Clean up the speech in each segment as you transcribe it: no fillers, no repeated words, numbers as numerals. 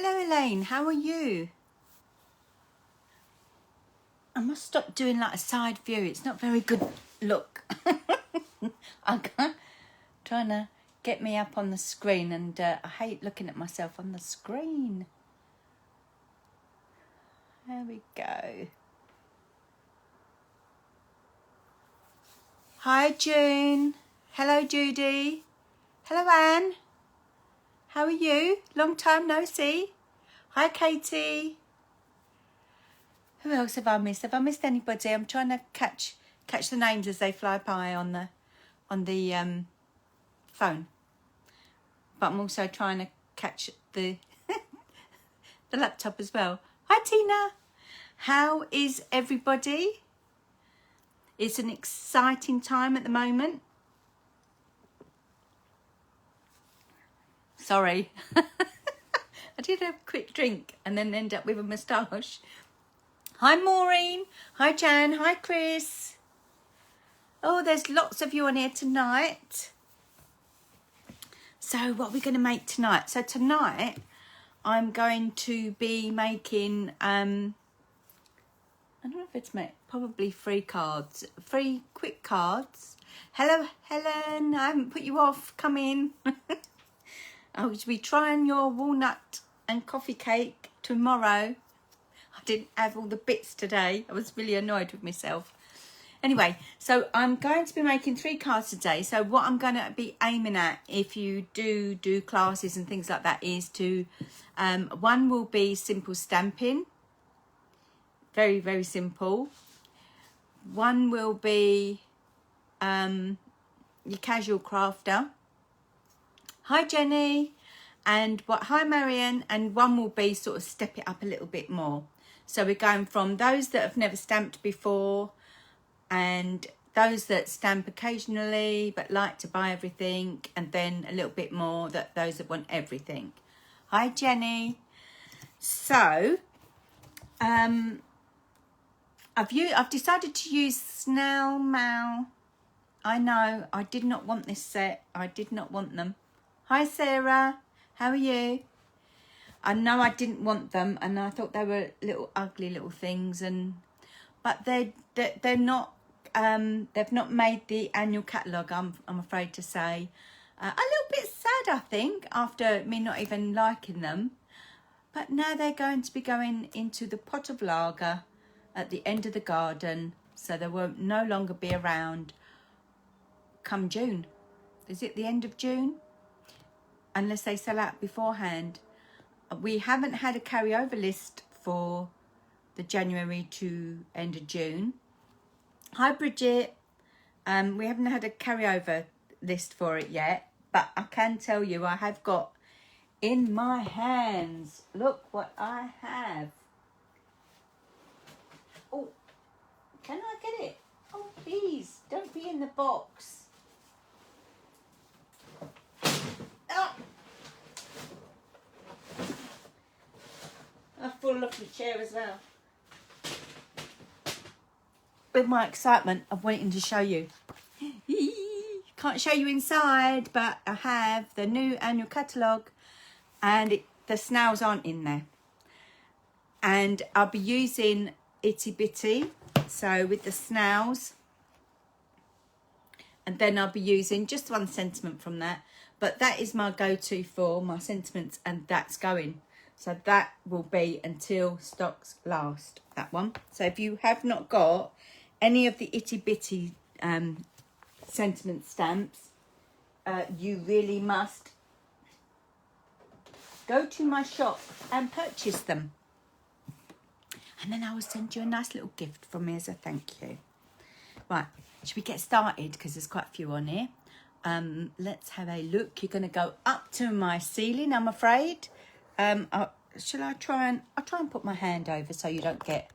Hello Elaine, how are you? I must stop doing like a side view. It's not very good look. I'm trying to get me up on the screen and I hate looking at myself on the screen. There we go. Hi June. Hello Judy. Hello Anne. How are you? Long time no see. Hi Katie. Who else have I missed? Have I missed anybody? I'm trying to catch the names as they fly by on the phone. But I'm also trying to catch the the laptop as well. Hi Tina. How is everybody? It's an exciting time at the moment. Sorry. I did have a quick drink and then end up with a moustache. Hi Maureen. Hi Jan. Hi Chris. Oh, there's lots of you on here tonight. So what are we going to make tonight? So tonight I'm going to be making, I don't know if it's probably free quick cards. Hello Helen, I haven't put you off, come in. I will be trying your walnut and coffee cake tomorrow. I didn't have all the bits today. I was really annoyed with myself. Anyway, so I'm going to be making 3 cards today. So what I'm going to be aiming at, if you do classes and things like that, is to, one will be simple stamping. Very, very simple. One will be your casual crafter. Hi Jenny. And hi Marion. And one will be sort of step it up a little bit more. So we're going from those that have never stamped before, and those that stamp occasionally but like to buy everything, and then a little bit more those that want everything. Hi Jenny. So I've decided to use Snail Mail. I know, I did not want this set. I did not want them. Hi Sarah, how are you? I know I didn't want them, and I thought they were little ugly little things, but they're not. They've not made the annual catalogue. I'm afraid to say, a little bit sad I think after me not even liking them. But now they're going to be going into the pot of lager at the end of the garden, so they won't no longer be around come June. Is it the end of June? Unless they sell out beforehand. We haven't had a carryover list for the January to end of June. Hi Bridget. We haven't had a carryover list for it yet, but I can tell you I have got in my hands. Look what I have. Oh, can I get it? Oh, please, don't be in the box. Oh. I've fallen off the chair as well. With my excitement of waiting to show you. Can't show you inside, but I have the new annual catalogue, and the snails aren't in there. And I'll be using Itty Bitty, so with the snails. And then I'll be using just one sentiment from that. But that is my go-to for my sentiments, and that's going. So that will be until stocks last, that one. So if you have not got any of the Itty Bitty sentiment stamps, you really must go to my shop and purchase them. And then I will send you a nice little gift from me as a thank you. Right, should we get started? Because there's quite a few on here. Let's have a look. You're going to go up to my ceiling, I'm afraid. Shall I try and... I'll try and put my hand over so you don't get...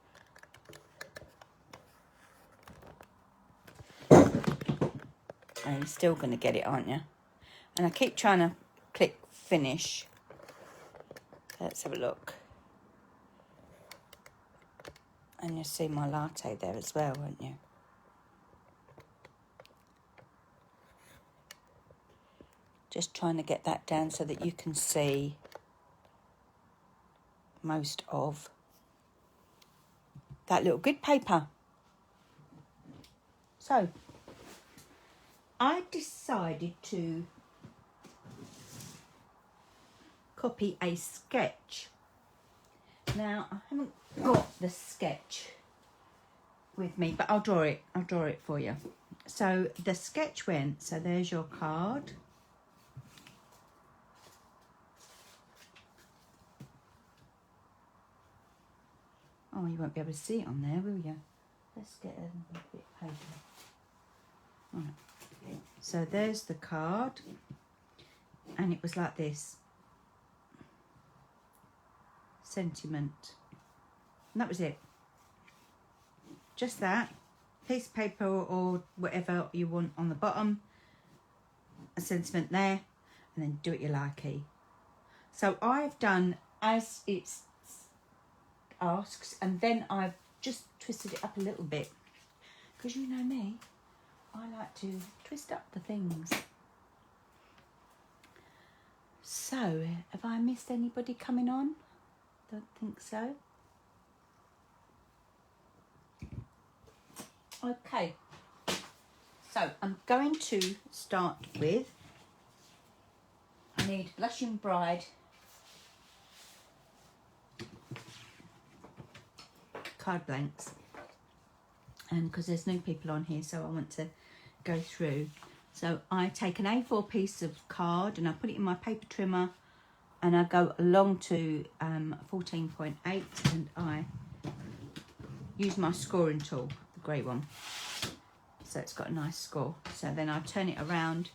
Oh, you're still going to get it, aren't you? And I keep trying to click finish. Let's have a look. And you'll see my latte there as well, won't you? Just trying to get that down so that you can see most of that little grid paper. So I decided to copy a sketch. Now, I haven't got the sketch with me, but I'll draw it for you. So the sketch went, so there's your card. Oh, you won't be able to see it on there, will you? Let's get a bit of paper. Right. So there's the card, and it was like this. Sentiment. And that was it. Just that. Piece of paper or whatever you want on the bottom. A sentiment there. And then do it your likey. So I've done as it asks, and then I've just twisted it up a little bit. Because you know me, I like to twist up the things. So, have I missed anybody coming on? Don't think so. Okay. So, I'm going to start with, I need Blushing Bride card blanks. And because there's new people on here, so I want to go through. So I take an A4 piece of card and I put it in my paper trimmer and I go along to 14.8 and I use my scoring tool, the grey one. So it's got a nice score. So then I turn it around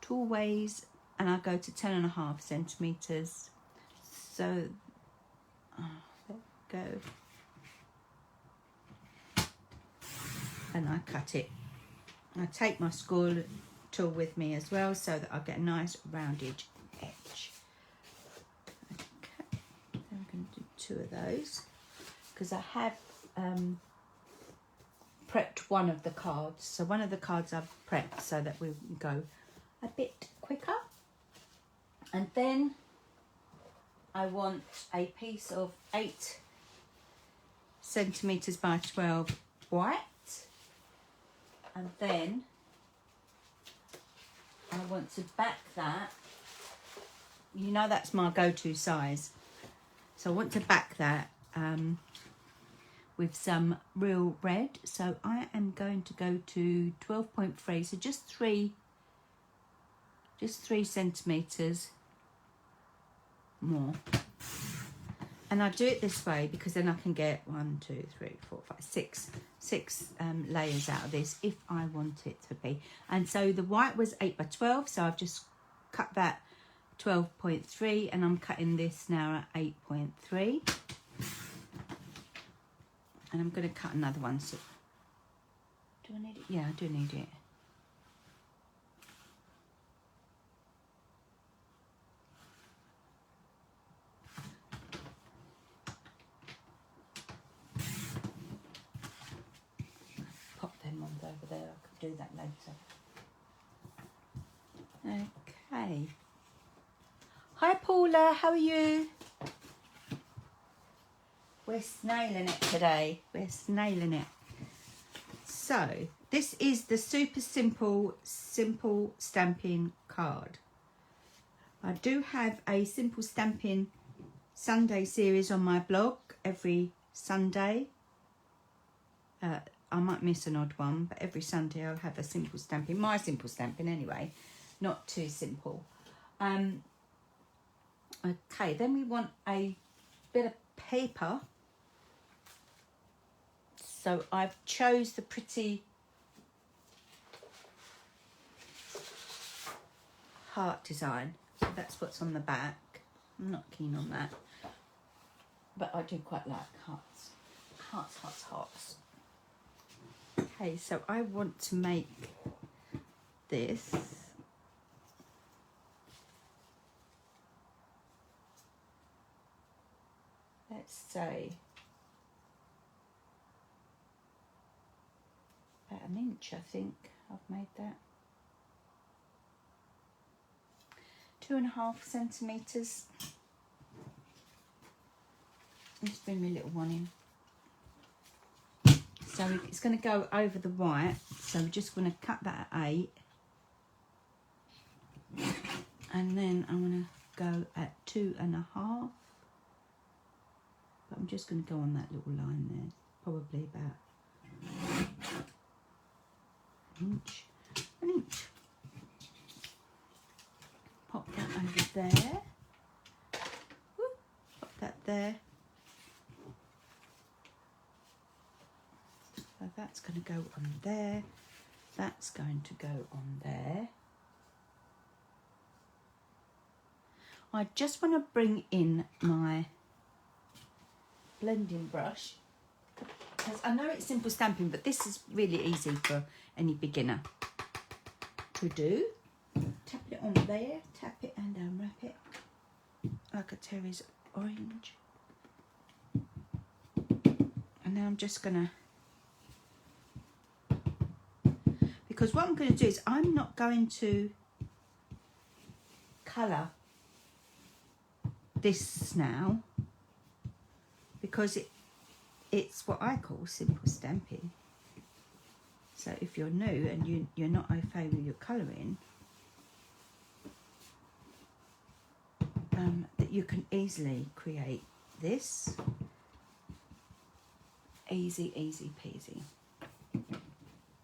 tool ways and I go to 10.5 centimetres. So, there we go. And I cut it. I take my score tool with me as well so that I get a nice rounded edge. Okay, then I'm going to do 2 of those because I have prepped one of the cards. So one of the cards I've prepped so that we go a bit quicker. And then I want a piece of 8 centimetres by 12 white. And then I want to back that. You know that's my go-to size. So I want to back that with some real red. So I am going to go to 12.3. So just 3 centimetres more. And I do it this way because then I can get 1, 2, 3, 4, 5, 6 layers out of this if I want it to be. And so the white was 8 by 12, so I've just cut that 12.3 and I'm cutting this now at 8.3. And I'm going to cut another one. So, do I need it? Yeah, I do need it. Over there, I could do that later. Okay. Hi Paula, how are you? We're snailing it today. We're snailing it. So, this is the super simple stamping card. I do have a simple stamping Sunday series on my blog every Sunday. I might miss an odd one, but every Sunday I'll have a simple stamping. My simple stamping anyway, not too simple. Okay, then we want a bit of paper. So I've chose the pretty heart design. So that's what's on the back. I'm not keen on that, but I do quite like hearts. Hearts, hearts, hearts. Okay, so I want to make this. Let's say about 1 inch, I think I've made that. 2.5 centimetres. Let's bring my little one in. So it's going to go over the white. So we're just going to cut that at 8. And then I'm going to go at 2.5. But I'm just going to go on that little line there. Probably about an inch. Pop that over there. Whoop, pop that there. So that's going to go on there. That's going to go on there. I just want to bring in my blending brush, because I know it's simple stamping, but this is really easy for any beginner to do. Tap it on there, tap it and unwrap it like a Terry's orange. And now I'm just gonna, because what I'm going to do is I'm not going to colour this snail, because it's what I call simple stamping. So if you're new and you're not au fait with your colouring, that you can easily create this. Easy, easy peasy.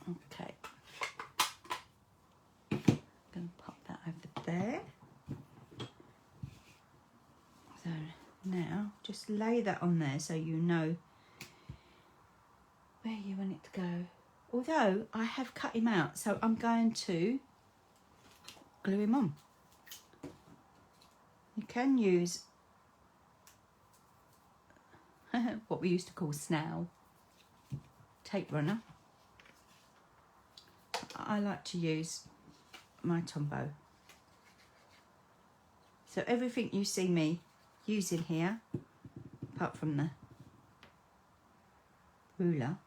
Okay. Gonna pop that over there. So now just lay that on there so you know where you want it to go. Although I have cut him out, so I'm going to glue him on. You can use what we used to call snail tape runner. I like to use my Tombow. So everything you see me using here, apart from the ruler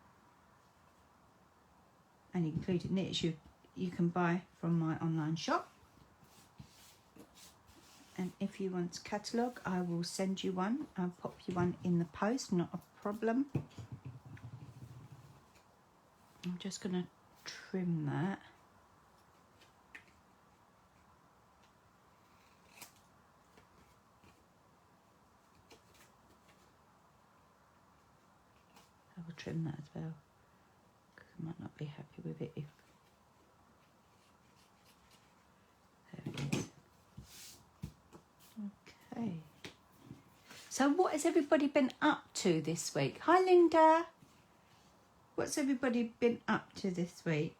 and including knits, you can buy from my online shop. And if you want a catalogue, I will send you one. I'll pop you one in the post, not a problem. I'm just going to trim that. I will trim that as well, because I might not be happy with it if... There it is. Okay. So what has everybody been up to this week? Hi Linda. What's everybody been up to this week?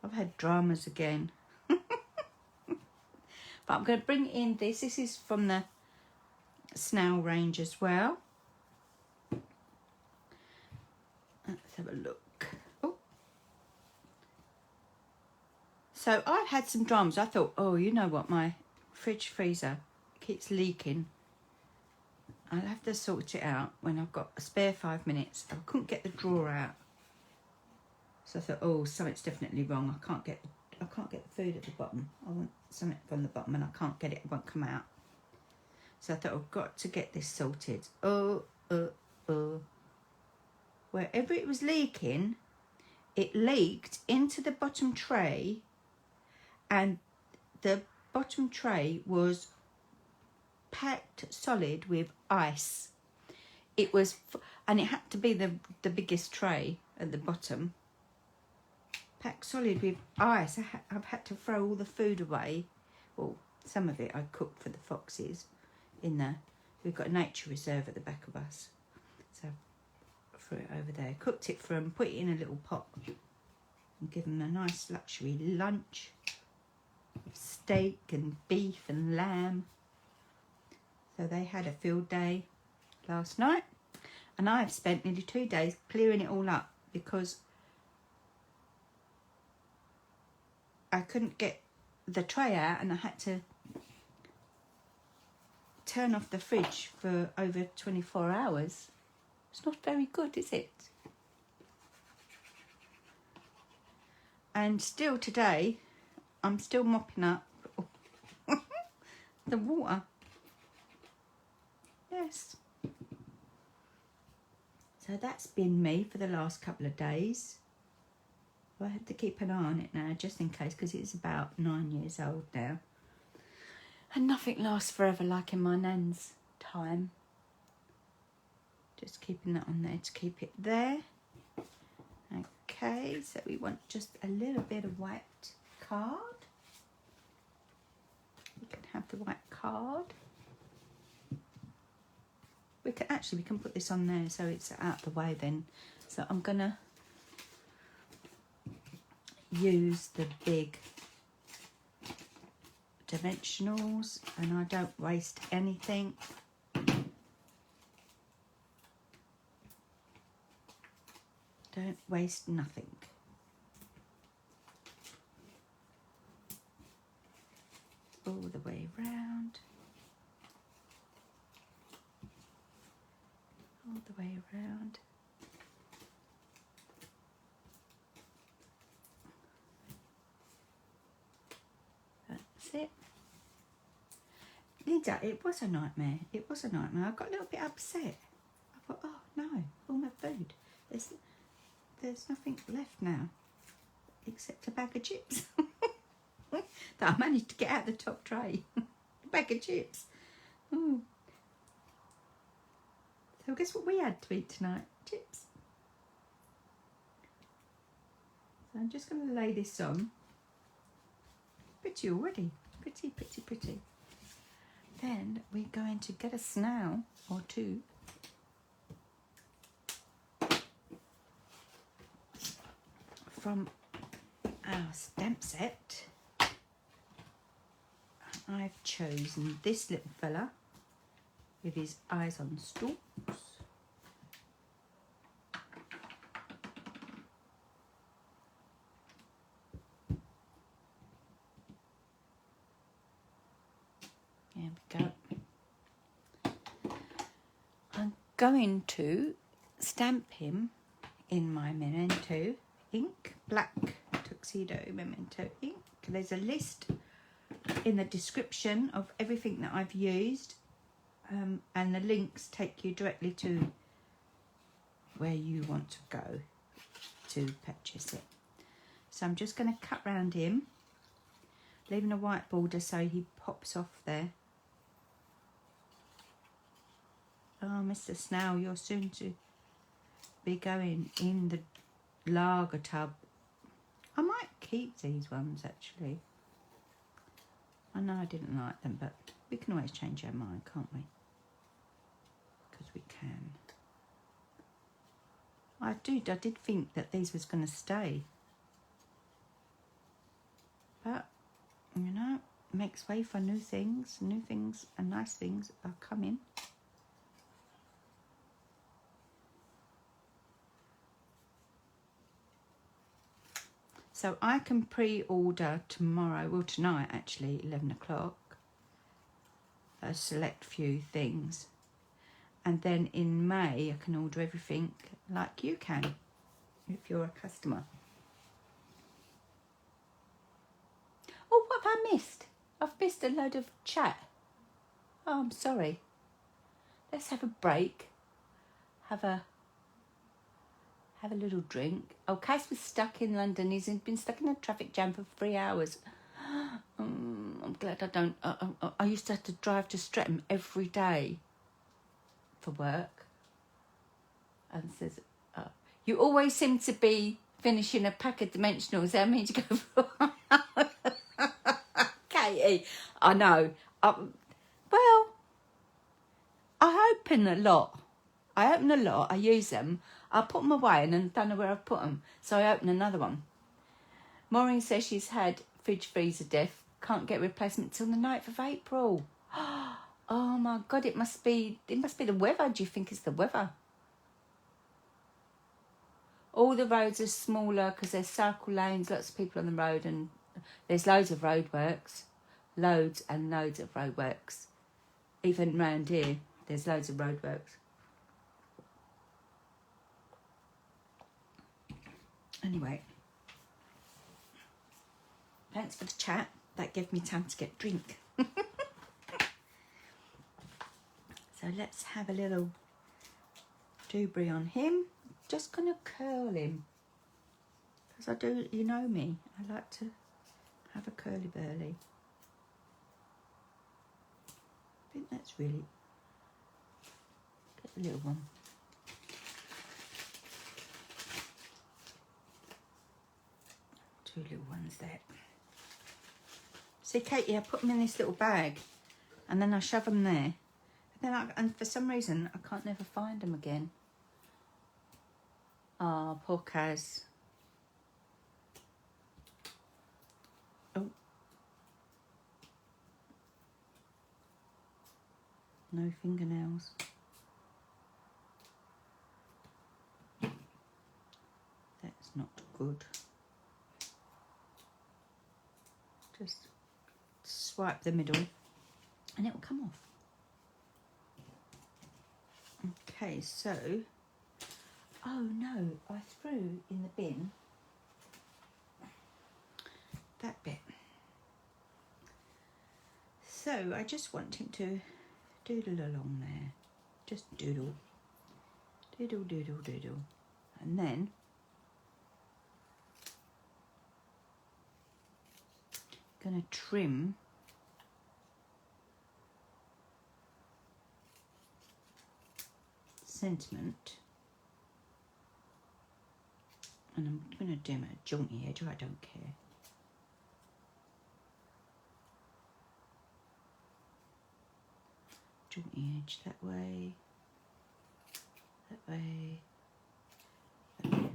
I've had dramas again. But I'm going to bring in this. This is from the Snail range as well. Let's have a look. Oh. So I've had some dramas. I thought, oh, you know what, my fridge freezer keeps leaking. I'll have to sort it out when I've got a spare 5 minutes. I couldn't get the drawer out, so I thought, oh, something's definitely wrong. I can't get the food at the bottom. I want something from the bottom and I can't get it. It won't come out. So I thought, I've got to get this sorted. Wherever it was leaking, it leaked into the bottom tray, and the bottom tray was packed solid with ice. It was, and it had to be the biggest tray at the bottom, packed solid with ice. I've had to throw all the food away. Well, some of it I cooked for the foxes in there. We've got a nature reserve at the back of us, so I threw it over there, cooked it for them, put it in a little pot and give them a nice luxury lunch of steak and beef and lamb. So they had a field day last night, and I've spent nearly 2 days clearing it all up because I couldn't get the tray out, and I had to turn off the fridge for over 24 hours. It's not very good, is it? And still today, I'm still mopping up the water. Yes. So that's been me for the last couple of days. I have to keep an eye on it now, just in case, because it's about 9 years old now. And nothing lasts forever like in my nan's time. Just keeping that on there to keep it there. Okay, so we want just a little bit of white card. We can have the white card. We can put this on there so it's out of the way then. So I'm gonna use the big dimensionals, and I don't waste anything. Don't waste nothing. All the way round. All the way around. That's it. Linda, it was a nightmare. It was a nightmare. I got a little bit upset. I thought, oh no, all my food. There's nothing left now except a bag of chips that I managed to get out the top tray. A bag of chips. Mm. So guess what we had to eat tonight? Chips. So I'm just going to lay this on. Pretty already. Pretty, pretty, pretty. Then we're going to get a snail or two. From our stamp set. I've chosen this little fella with his eyes on stalks. There we go. I'm going to stamp him in my memento ink, black tuxedo memento ink. There's a list in the description of everything that I've used, and the links take you directly to where you want to go to purchase it. So I'm just going to cut round him, leaving a white border so he pops off there. Oh, Mr. Snail, you're soon to be going in the lager tub. I might keep these ones actually. I know I didn't like them, but we can always change our mind, can't we? Because we can. I did think that these was going to stay, but you know, it makes way for new things and nice things are coming. So I can pre-order tomorrow, well tonight actually, 11 o'clock, a select few things. And then in May I can order everything like you can, if you're a customer. Oh, what have I missed? I've missed a load of chat. Oh, I'm sorry. Let's have a break. Have a little drink. Oh, Cas was stuck in London. He's been stuck in a traffic jam for 3 hours. I'm glad I don't. I used to have to drive to Streatham every day for work. And says, you always seem to be finishing a pack of dimensionals. How many to go for? Katie, I know. Well, I open a lot. I use them. I put them away and then don't know where I've put them. So I open another one. Maureen says she's had fridge freezer death. Can't get replacement till the 9th of April. Oh my God, it must be the weather. Do you think it's the weather? All the roads are smaller because there's circle lanes, lots of people on the road, and there's loads of roadworks. Loads and loads of roadworks. Even round here, there's loads of roadworks. Anyway, thanks for the chat. That gave me time to get a drink. So let's have a little blueberry on him. Just going to curl him. Because I do, you know me, I like to have a curly burly. I think that's really, get the little one. Two little ones there. See, Katie, I put them in this little bag and then I shove them there. And for some reason, I can't never find them again. Ah, oh, poor Kaz. Oh. No fingernails. That's not good. Just swipe the middle and it will come off. Okay, so, oh no, I threw in the bin that bit. So I just want him to doodle along there. Just doodle. Doodle, doodle, doodle. And then going to trim sentiment, and I'm going to dim a jaunty edge. I don't care. Jaunty edge that way, that way, that way.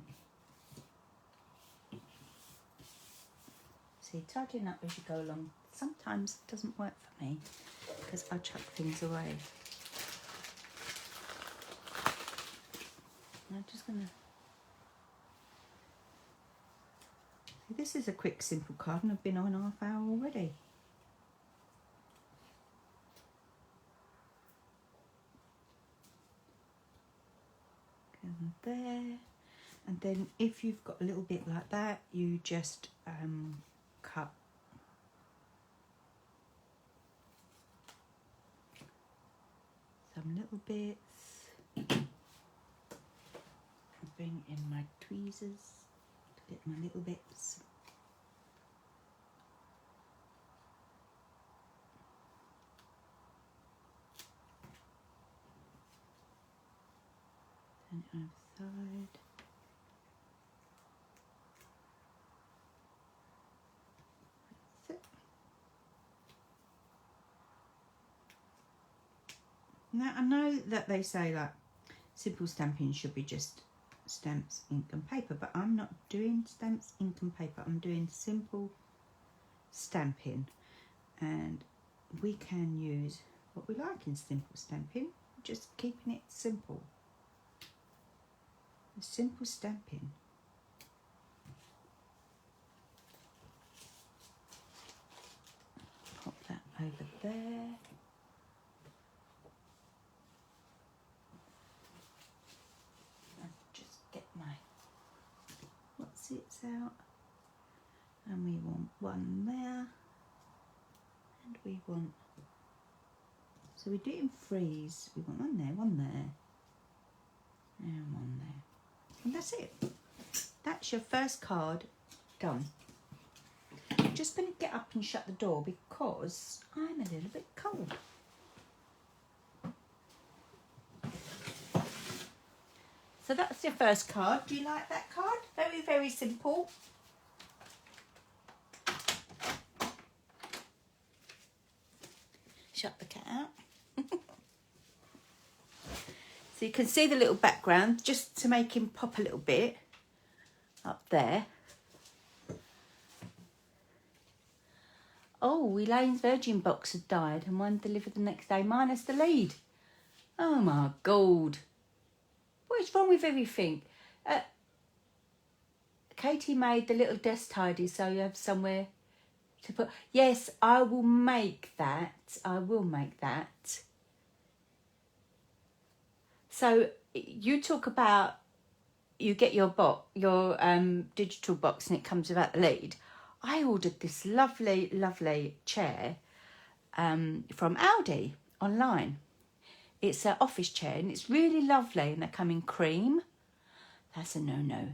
See, tidying up as you go along sometimes doesn't work for me because I chuck things away. I'm just going to... See, this is a quick, simple card and I've been on half hour already. And there. And then if you've got a little bit like that, you just cut. Some little bits. Bring in my tweezers to get my little bits. Turn it over the side. That's it. Now I know that they say that simple stamping should be just stamps, ink and paper, but I'm not doing stamps, ink and paper. I'm doing simple stamping, and we can use what we like in simple stamping, just keeping it simple. Simple stamping. Pop that over there. Sits out, and we want one there, and we want, so we do it in threes. We want one there, and one there, and that's it. That's your first card done. I'm just going to get up and shut the door because I'm a little bit cold. So that's your first card. Do you like that card? Very, very simple. Shut the cat out. So you can see the little background, just to make him pop a little bit up there. Oh, Elaine's Virgin box had died and one delivered the next day minus the lead. Oh my God. What is wrong with everything? Katie made the little desk tidy so you have somewhere to put. Yes, I will make that. I will make that. So you talk about you get your digital box and it comes without the lead. I ordered this lovely, lovely chair from Aldi online. It's an office chair and it's really lovely, and they come in cream. That's a no-no.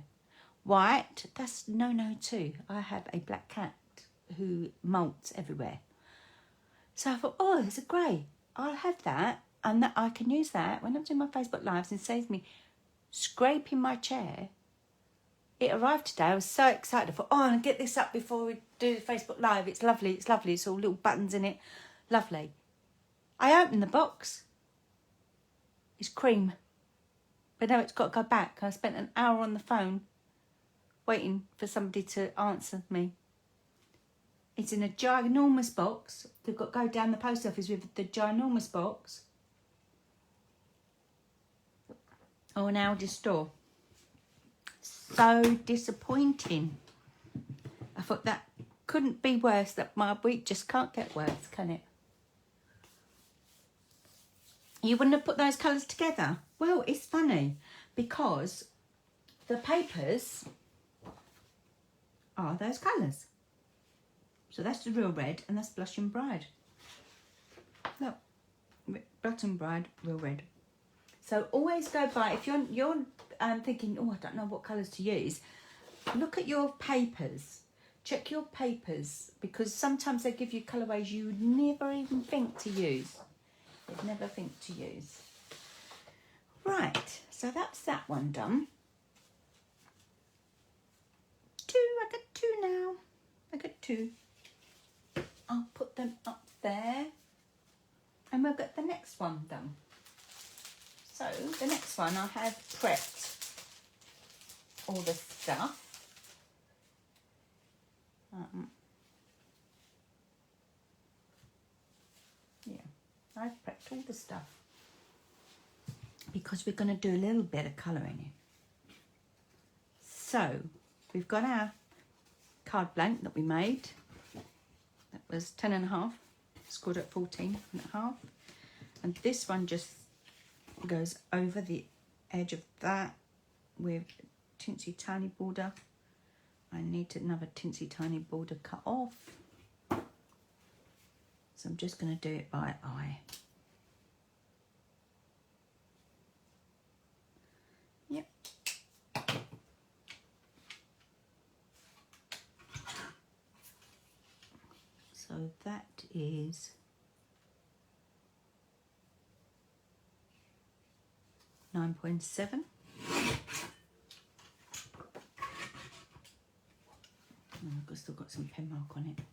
White, that's no-no too. I have a black cat who molts everywhere. So I thought, oh, there's a grey. I'll have that, and that I can use that when I'm doing my Facebook Lives, and saves me scraping my chair. It arrived today. I was so excited. I thought, oh, I'll get this up before we do the Facebook Live. It's lovely. It's lovely. It's all little buttons in it. Lovely. I opened the box. It's cream. But now it's got to go back. I spent an hour on the phone waiting for somebody to answer me. It's in a ginormous box. They've got to go down the post office with the ginormous box. Oh, an Aldi store. So disappointing. I thought that couldn't be worse. That my week just can't get worse, can it? You wouldn't have put those colours together? Well, it's funny because the papers are those colours. So that's the real red, and that's Blush and Bride. Look, Blush and Bride, real red. So always go by, if you're thinking, oh, I don't know what colours to use, look at your papers. Check your papers, because sometimes they give you colourways you would never even think to use. You'd never think to use. Right, so that's that one done. I got two now. I got two. I'll put them up there, and we'll get the next one done. So the next one, I have prepped all the stuff. Yeah, I've prepped all the stuff because we're going to do a little bit of colouring in. So we've got our card blank that we made. That was 10.5, scored at 14.5. And this one just goes over the edge of that with teensy tiny border. I need another teensy tiny border cut off. So I'm just going to do it by eye. Yep. So that is 9.7. I've still got some pen mark on it.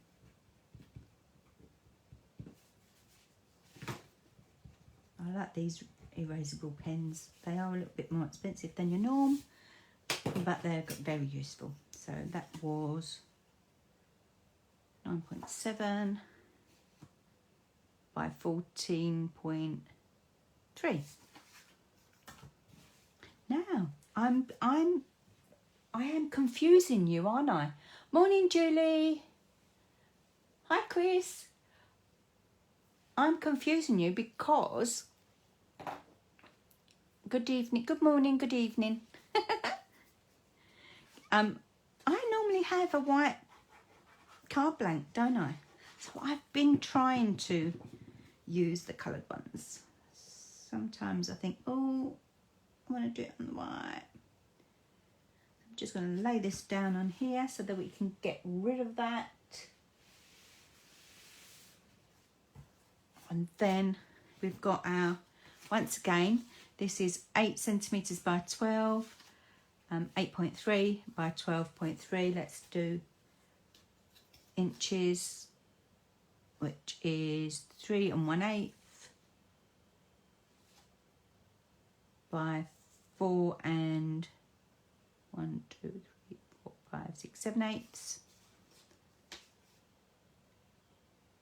I like these erasable pens. They are a little bit more expensive than your norm, but they're very useful. So that was 9.7 by 14.3. Now I am confusing you, aren't I? Morning, Julie. Hi, Chris. I'm confusing you because good evening, good morning, good evening. I normally have a white card blank, don't I? So I've been trying to use the coloured ones. Sometimes I think, oh, I want to do it on the white. I'm just going to lay this down on here so that we can get rid of that. And then we've got our, once again, this is 8 centimetres by 12, 8.3 by 12.3. Let's do inches, which is 3 1/8 by 4 and 1, 2, 3, 4, 5, 6, 7 eighths,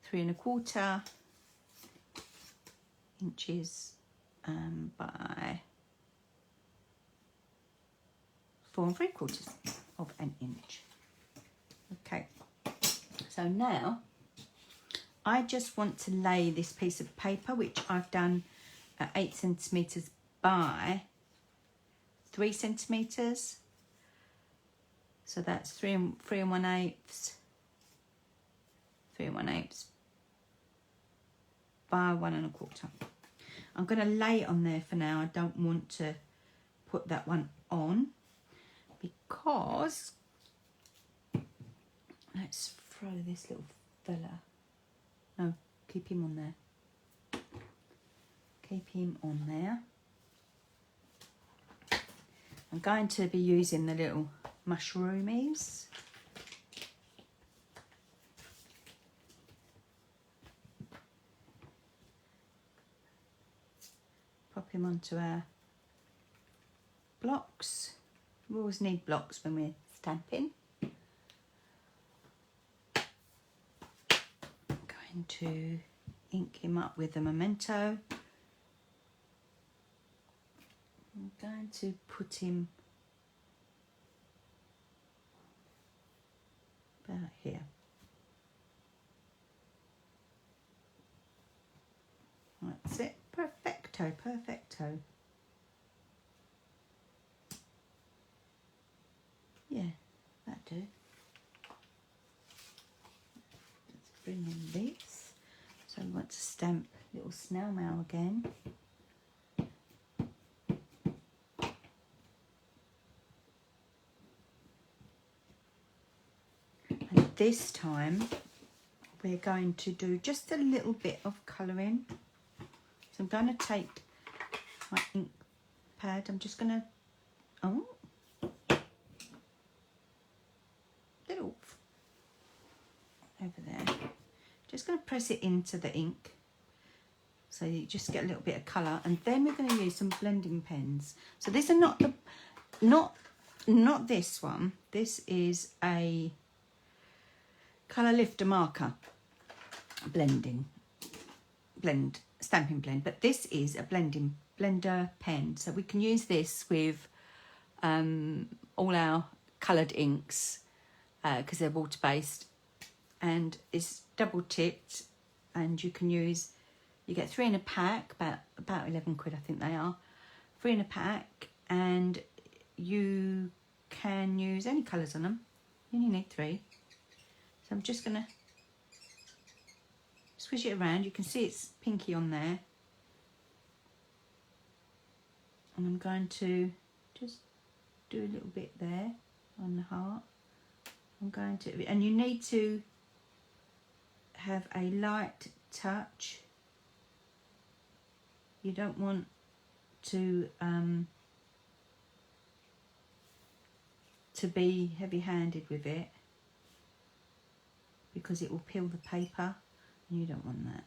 3 1/4 inches by 4 3/4 of an inch. Okay, so now I just want to lay this piece of paper, which I've done at 8 centimetres by 3 centimetres. So that's 3 1/8, 3 1/8 by 1 1/4. I'm going to lay it on there for now. I don't want to put that one on because let's throw this little fella. No, keep him on there. Keep him on there. I'm going to be using the little mushroomies. Pop him onto our blocks. We always need blocks when we're stamping. Going to ink him up with the Memento. I'm going to put him about here. That's it. Perfecto, perfecto. Yeah, that'll do. Let's bring in these. So we want to stamp little snail mail again. And this time we're going to do just a little bit of colouring. So I'm going to take my ink pad. I'm just going to, little over there. Just going to press it into the ink so you just get a little bit of colour. And then we're going to use some blending pens. So these are not the, not this one. This is a colour lifter marker stamping blend, but this is a blender pen, so we can use this with all our coloured inks because they're water based, and it's double tipped, and you get 3 in a pack, about 11 quid I think they are, 3 in a pack, and you can use any colours on them. You only need 3. So I'm just gonna squish it around. You can see it's pinky on there. And I'm going to just do a little bit there on the heart. I'm going to, and you need to have a light touch. You don't want to be heavy-handed with it because it will peel the paper. You don't want that.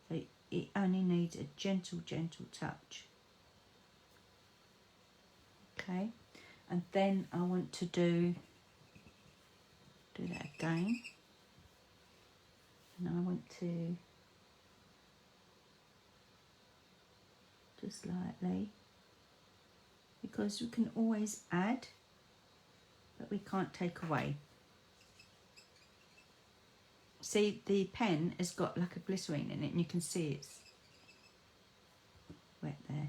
So it only needs a gentle touch. Okay, and then I want to do that again. And I want to just lightly, because we can always add, but we can't take away. See, the pen has got like a glycerine in it, and you can see it's wet there.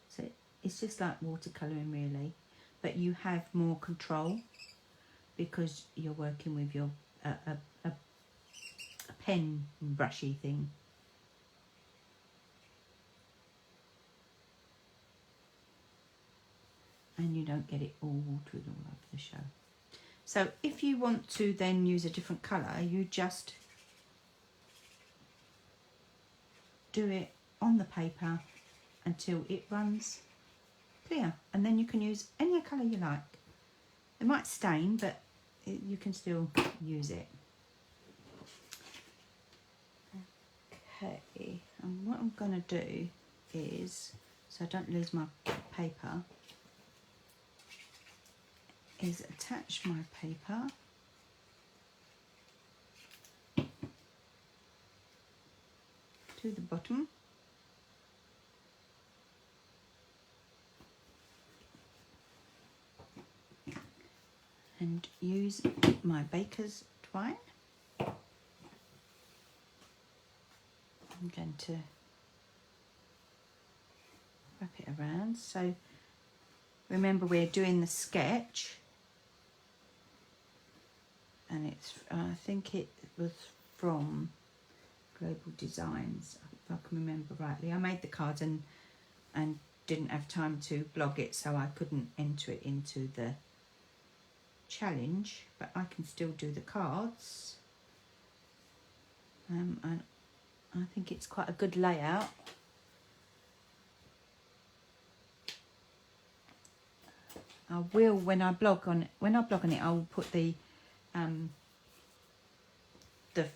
So it's just like watercolouring really, but you have more control because you're working with your a pen brushy thing. And you don't get it all watered all over the show. So if you want to then use a different colour, you just do it on the paper until it runs clear, and then you can use any colour you like. It might stain, but you can still use it. Okay, and what I'm going to do is, so I don't lose my paper, is attach my paper to the bottom, and use my baker's twine. I'm going to wrap it around. So remember, we're doing the sketch, and it's, I think it was from Global Designs, if I can remember rightly. I made the cards and didn't have time to blog it, so I couldn't enter it into the challenge, but I can still do the cards. And I think it's quite a good layout. I will, when I blog on it, I will put the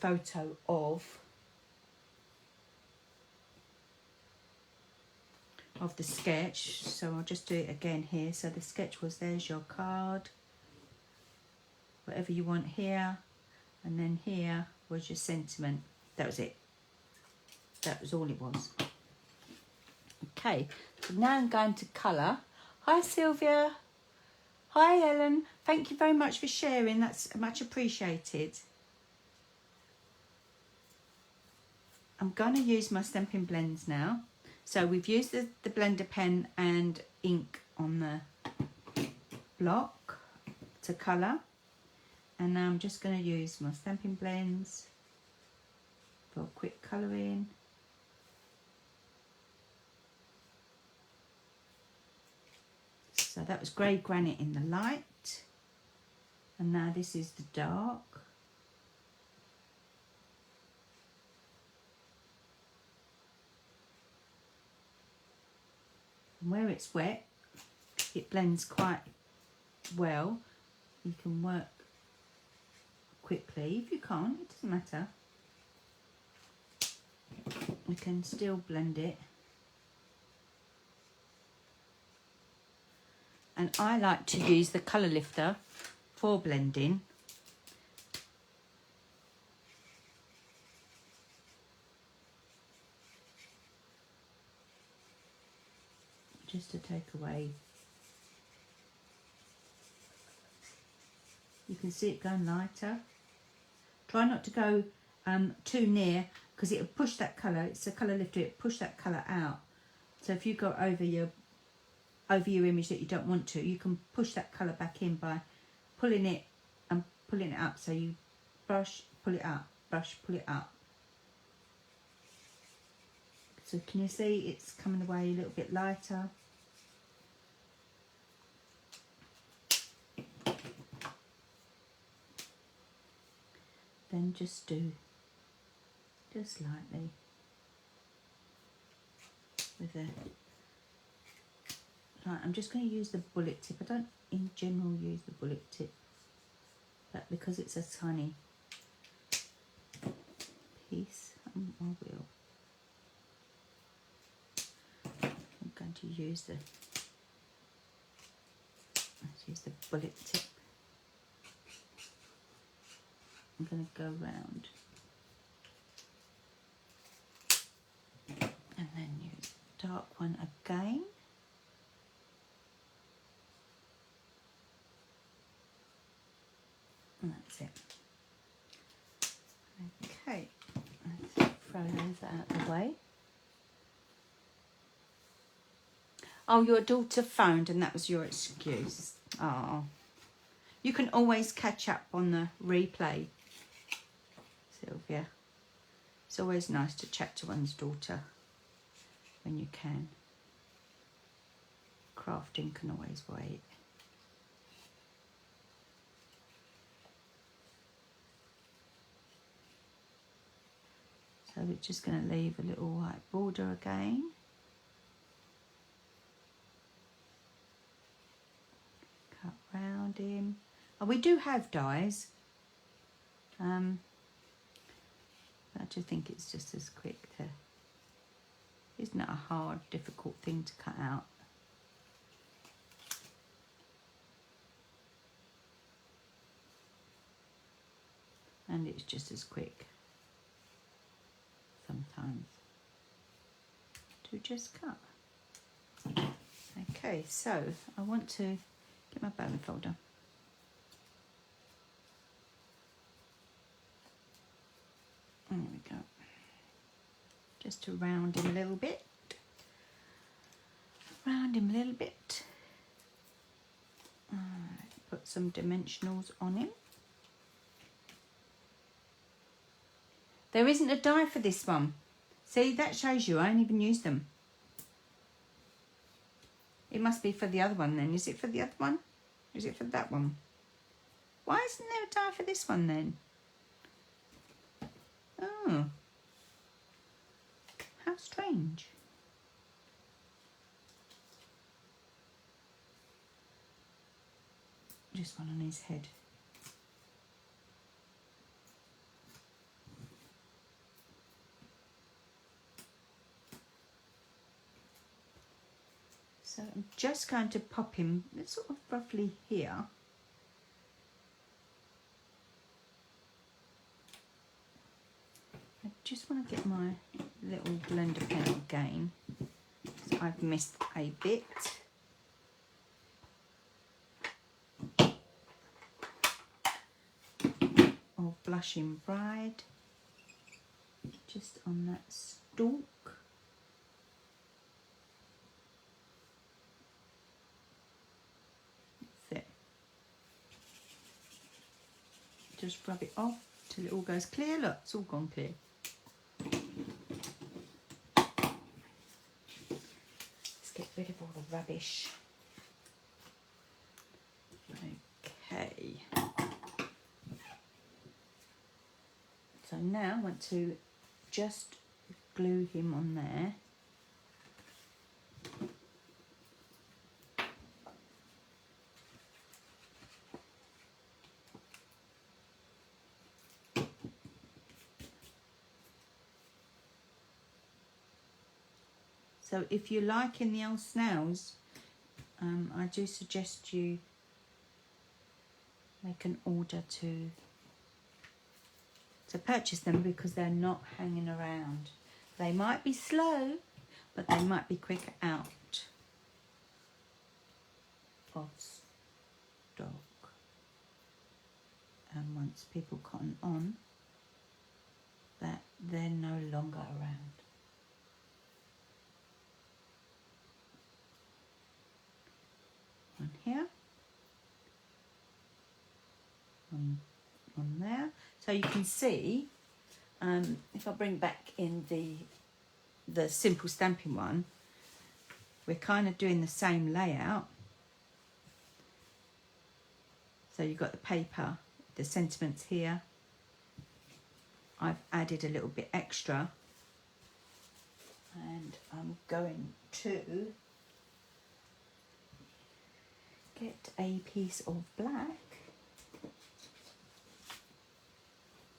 photo of the sketch. So I'll just do it again here. So the sketch was, there's your card, whatever you want here, and then here was your sentiment. That was it. That was all it was. Okay, so now I'm going to colour. Hi Sylvia. Hi Ellen. Thank you very much for sharing. That's much appreciated. I'm going to use my stamping blends now. So we've used the blender pen and ink on the block to colour. And now I'm just going to use my stamping blends for a quick colouring. So that was grey granite in the light. And now this is the dark. And where it's wet, it blends quite well. You can work quickly. If you can't, it doesn't matter. We can still blend it. And I like to use the colour lifter for blending. Just to take away. You can see it going lighter. Try not to go too near, because it'll push that colour. It's a colour lifter, it'll push that colour out. So if you go over your image that you don't want to, you can push that colour back in by pulling it and pulling it up. So you brush, pull it up, brush, pull it up. So can you see it's coming away a little bit lighter? Then just do just lightly with a right. I'm just going to use the bullet tip. I don't in general use the bullet tip, but because it's a tiny piece, I will. I'm going to use let's use the bullet tip. I'm going to go round and then use the dark one again. And that's it. Okay, let's throw those out of the way. Oh, your daughter phoned and that was your excuse. Oh, you can always catch up on the replay, Sylvia. It's always nice to chat to one's daughter when you can. Crafting can always wait. So we're just going to leave a little white border again. Cut round him. Oh, we do have dies. I just think it's just as quick to, isn't it a hard, difficult thing to cut out? And it's just as quick sometimes to just cut. Okay, so I want to get my bone folder. There we go. Just to round him a little bit. Round him a little bit. Put some dimensionals on him. There isn't a die for this one. See, that shows you I ain't even used them. It must be for the other one then. Is it for the other one? Is it for that one? Why isn't there a die for this one then? Oh. How strange. Just one on his head. So I'm just going to pop him sort of roughly here. I just want to get my little blender pen again. So I've missed a bit. Of Blushing Bride. Just on that stalk. Just rub it off till it all goes clear. Look, it's all gone clear. Let's get rid of all the rubbish. Okay. So now I want to just glue him on there. So if you're liking the old snails, I do suggest you make an order to purchase them because they're not hanging around. They might be slow, but they might be quick out of stock. And once people cotton on, that they're no longer around. One here, one there. So you can see, if I bring back in the simple stamping one, we're kind of doing the same layout. So you've got the paper, the sentiments here. I've added a little bit extra, and I'm going to get a piece of black.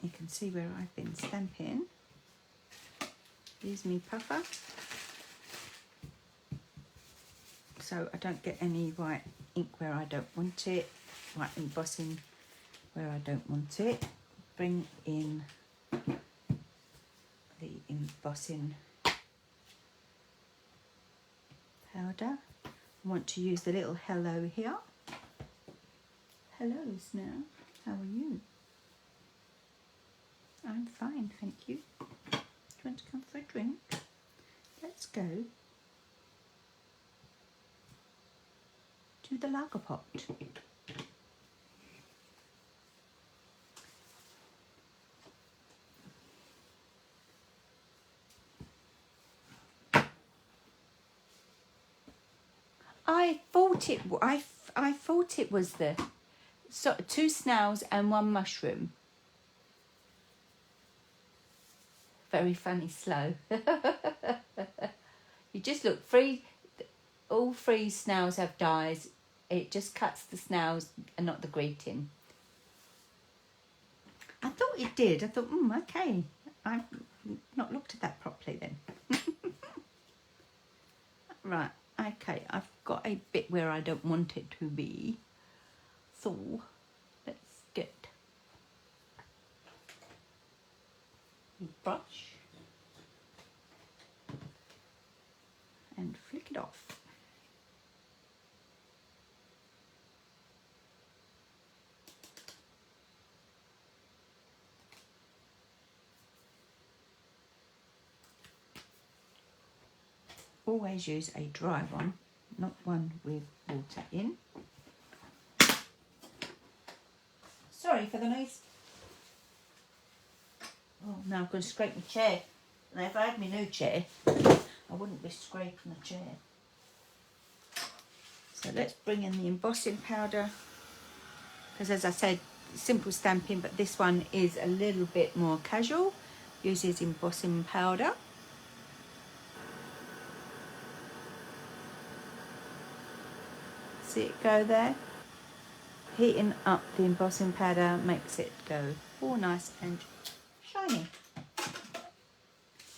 You can see where I've been stamping. Use me puffer so I don't get any white ink where I don't want it, white embossing where I don't want it. Bring in the embossing powder. I want to use the little hello here. Hello, Snail. How are you? I'm fine, thank you. Do you want to come for a drink? Let's go to the lager pot. I thought it was the two snails and one mushroom. Very funny, slow. You just look, all three snails have dies. It just cuts the snails and not the greeting. I thought it did. I thought, okay. I've not looked at that properly then. Right, okay. I've got a bit where I don't want it to be. So, let's get a brush and flick it off. Always use a dry one, not one with water in. Sorry for the noise. Oh, now I'm going to scrape my chair. Now, if I had my new chair, I wouldn't be scraping the chair. So let's bring in the embossing powder. Because as I said, simple stamping, but this one is a little bit more casual. Uses embossing powder. See it go there? Heating up the embossing powder makes it go all nice and shiny.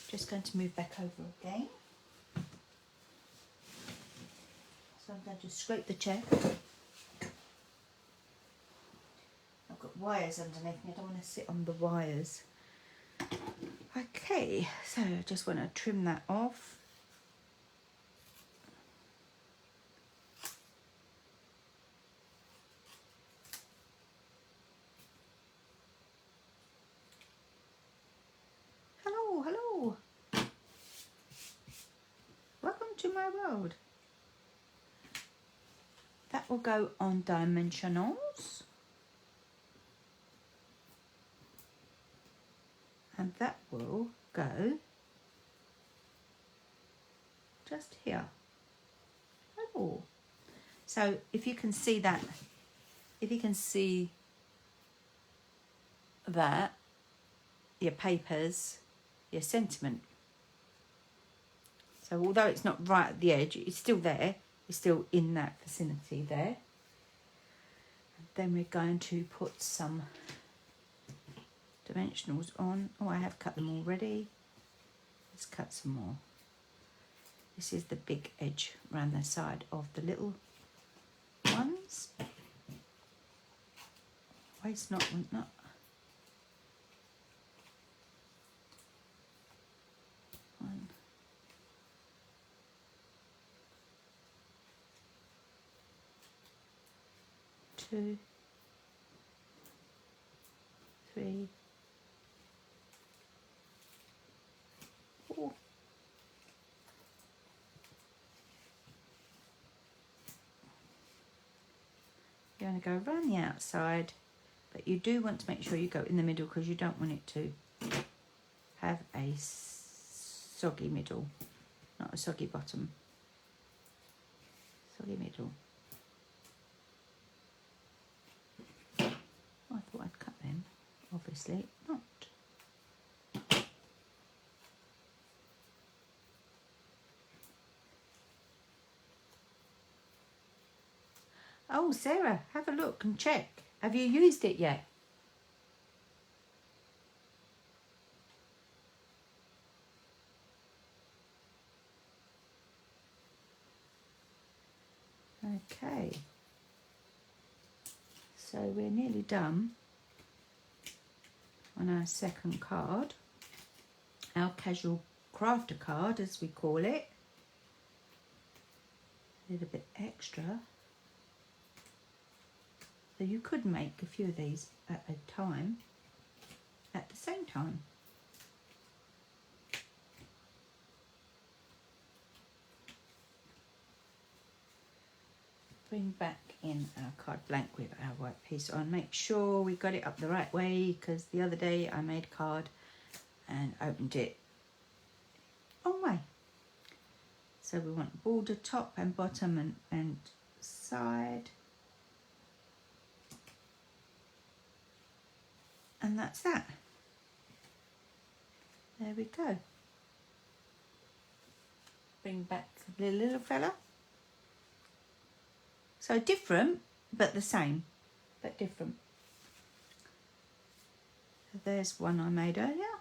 Just going to move back over again. So I'm going to scrape the chair. I've got wires underneath me. I don't want to sit on the wires. Okay, so I just want to trim that off. Hello, hello. Welcome to my world. That will go on dimensionals. And that will go just here. Oh. So if you can see that, your papers, your sentiment. So although it's not right at the edge, it's still there. It's still in that vicinity there. And then we're going to put some dimensionals on. Oh, I have cut them already. Let's cut some more. This is the big edge around the side of the little ones. Waste not, want not. One. 2, 3, 4. You're going to go around the outside, but you do want to make sure you go in the middle because you don't want it to have a soggy middle, not a soggy bottom. Soggy middle. Oh, I thought I'd cut them. Obviously not. Oh, Sarah, have a look and check. Have you used it yet? Okay. So we're nearly done on our second card. Our casual crafter card, as we call it. A little bit extra. So you could make a few of these at a time, at the same time. Bring back in our card blank with our white piece on. Make sure we got it up the right way, because the other day I made a card and opened it wrong way. So we want border top and bottom and side. And that's that. There we go. Bring back the little fella. So different, but the same, but different. So there's one I made earlier.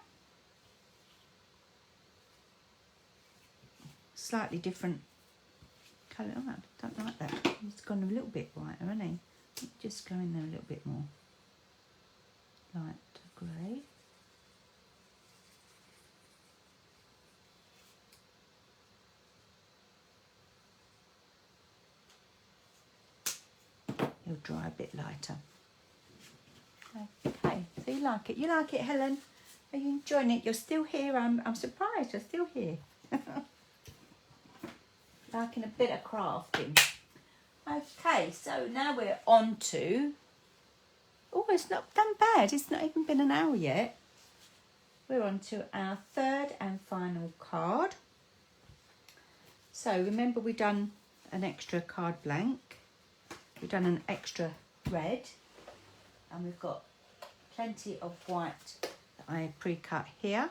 Slightly different colour. Oh, I don't like that. It's gone a little bit whiter, hasn't he? Just go in there a little bit more. Light grey. It'll dry a bit lighter. Okay, so you like it? You like it, Helen? Are you enjoying it? You're still here. I'm surprised you're still here. Liking a bit of crafting. Okay, so now we're on to... Oh, it's not done bad. It's not even been an hour yet. we're on to our third and final card. So remember, we've done an extra card blank, we've done an extra red, and we've got plenty of white that I pre-cut here.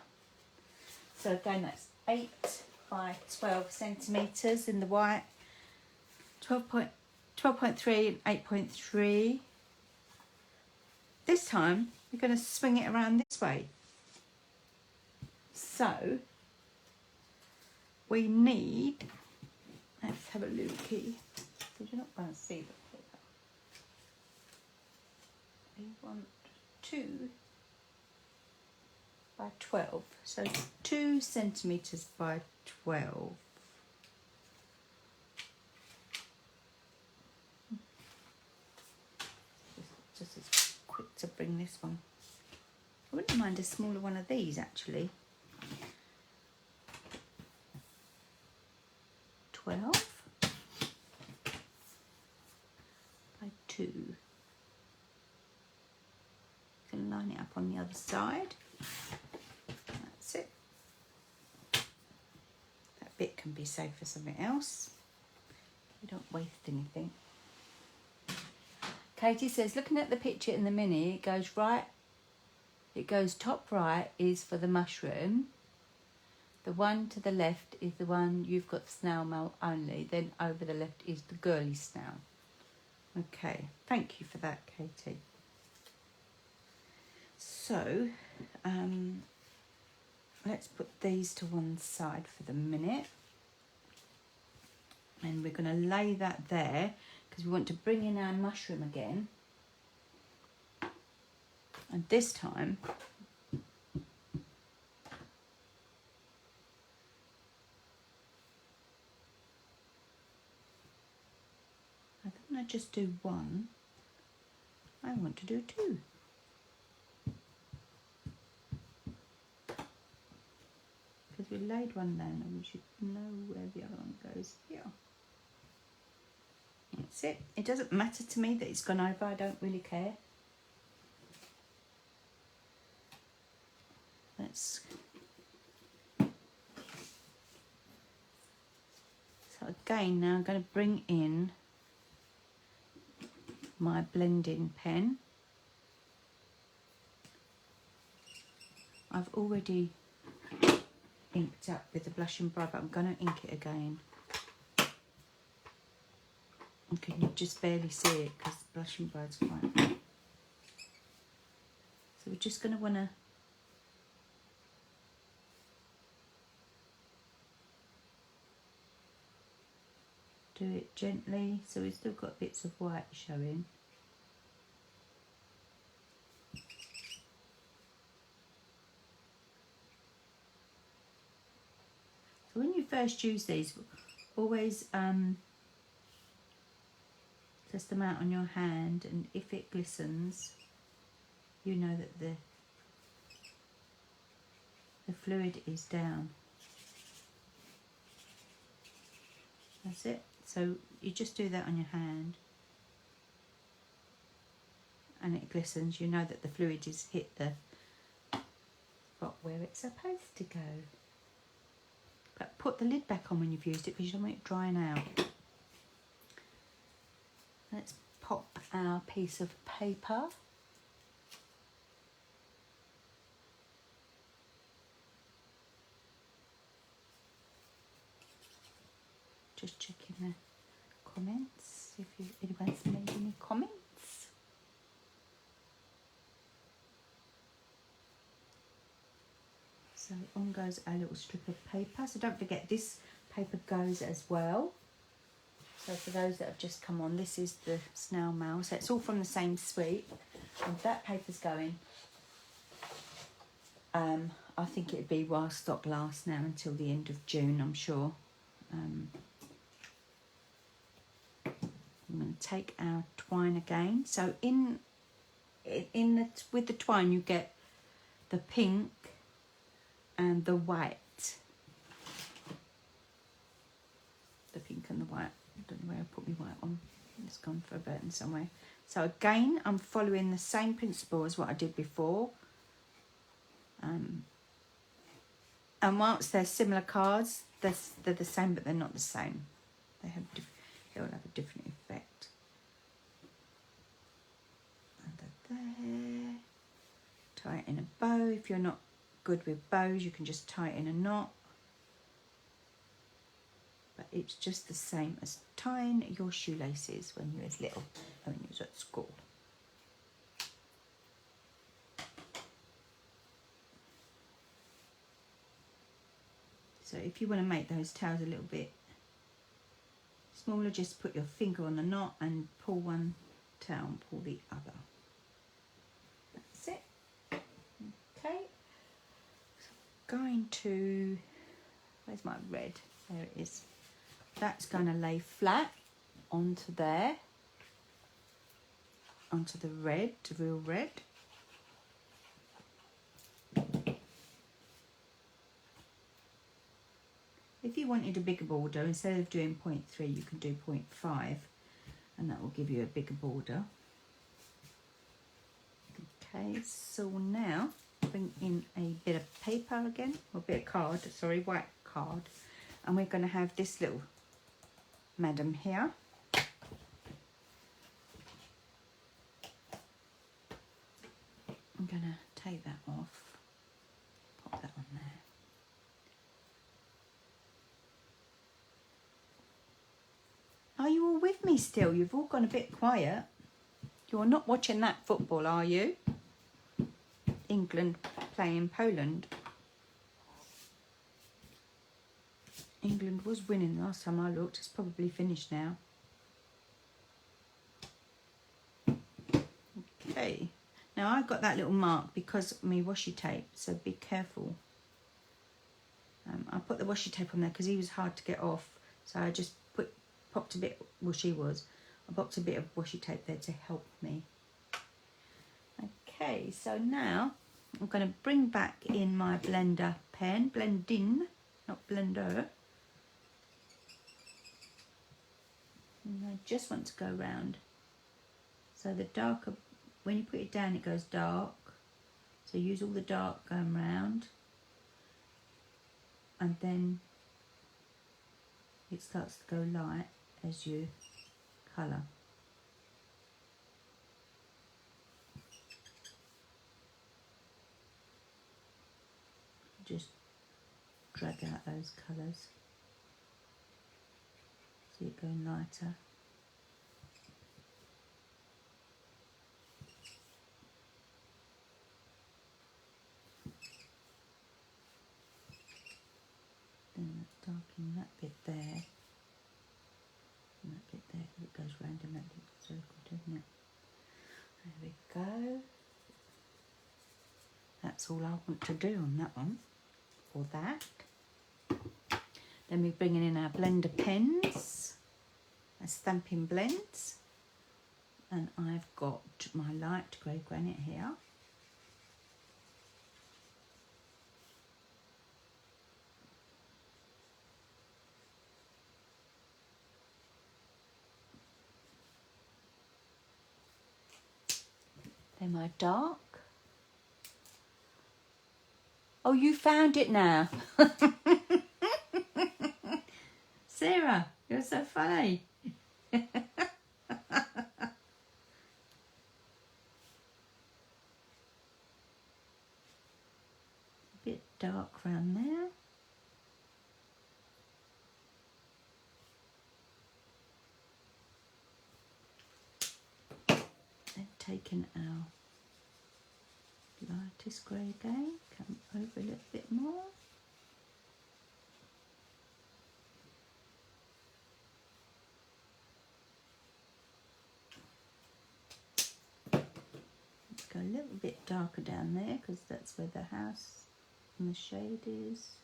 So again, that's 8 by 12 centimetres in the white, 12.3 and 8.3. This time you're going to swing it around this way. So we need, let's have a looky. You're not going to see the paper. We want 2 by 12, so 2 centimetres by 12. Just as quick to bring this one. I wouldn't mind a smaller one of these actually. 12 by 2. You can line it up on the other side. That's it. That bit can be saved for something else. You don't waste anything. Katie says, looking at the picture in the mini, it goes right. It goes top right is for the mushroom. The one to the left is the one you've got snail mail only. Then over the left is the girly snail. Okay, thank you for that, Katie. So, let's put these to one side for the minute. And we're going to lay that there because we want to bring in our mushroom again. And this time, I don't want to just do one. I want to do 2. Because we laid one down and we should know where the other one goes here. That's it. It doesn't matter to me that it's gone over. I don't really care. Let's. So again, now I'm going to bring in my blending pen. I've already inked up with the blush and bright, but I'm going to ink it again. And can you just barely see it because the blush and bright's quite. So we're just going to want to do it gently, so we've still got bits of white showing. So when you first use these, always test them out on your hand, and if it glistens, you know that the fluid is down. That's it. So you just do that on your hand and it glistens, you know that the fluid has hit the spot where it's supposed to go. But put the lid back on when you've used it because you don't want it drying out. Let's pop our piece of paper. Just checking the comments, if anyone's made any comments. So on goes our little strip of paper. So don't forget, this paper goes as well. So for those that have just come on, this is the Snail Mail. So it's all from the same suite. And that paper's going. I think it'd be while stock lasts now until the end of June, I'm sure. I'm going to take our twine again. So with the twine you get the pink and the white. The pink and the white. I don't know where I put my white on. It's gone for a burden somewhere. So again, I'm following the same principle as what I did before. And whilst they're similar cards, they're the same, but they're not the same. They all have a different effect. Under there. Tie it in a bow. If you're not good with bows, you can just tie it in a knot. But it's just the same as tying your shoelaces when you was little, when you was at school. So if you want to make those tails a little bit smaller, just put your finger on the knot and pull one tail and pull the other. That's it. Okay. So I'm going to, where's my red? There it is. That's going to lay flat onto there, onto the red, the real red. If you wanted a bigger border, instead of doing 0.3, you can do 0.5, and that will give you a bigger border. Okay, so now bring in a bit of paper again, or a bit of card, sorry, white card, and we're going to have this little madam here. I'm going to take that off, pop that on there. Are you all with me still? You've all gone a bit quiet. You're not watching that football, are you? England playing Poland. England was winning last time I looked. It's probably finished now. Okay. Now I've got that little mark because of my washi tape, so be careful. I put the washi tape on there because he was hard to get off, so I just popped a bit, well she was, I popped a bit of washi tape there to help me. Okay, so now I'm going to bring back in my blender pen, blend in, not blender. And I just want to go round. So the darker, when you put it down it goes dark, so use all the dark going round, and then it starts to go light as you colour. Just drag out those colours, see it going lighter. Then darken that bit there. And that bit there, it goes round in that little circle, doesn't it? There we go. That's all I want to do on that one, for that. Then we're bringing in our blender pens, our stamping blends, and I've got my light grey granite here. Then my dark. Oh, you found it now. Sarah, you're so funny. A bit dark around there. Then taking our lightest grey again, come over a little bit more. Let's go a little bit darker down there because that's where the house and the shade is.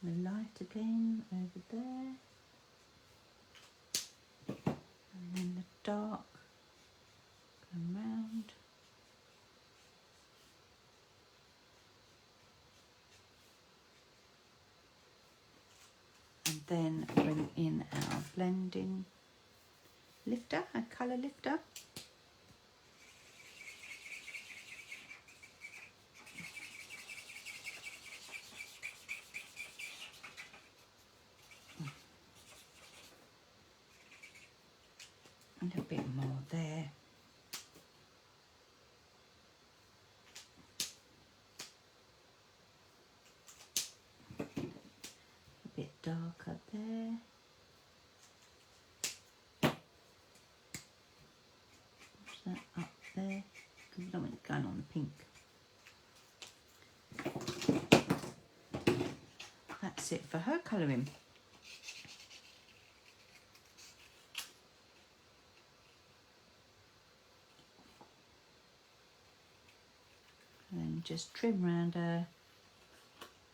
The light again over there, and then the dark going round, and then bring in our blending lifter, a colour lifter. And a bit more there. A bit darker there. Push that up there, because you don't want it going on the pink. That's it for her colouring. And then just trim around her.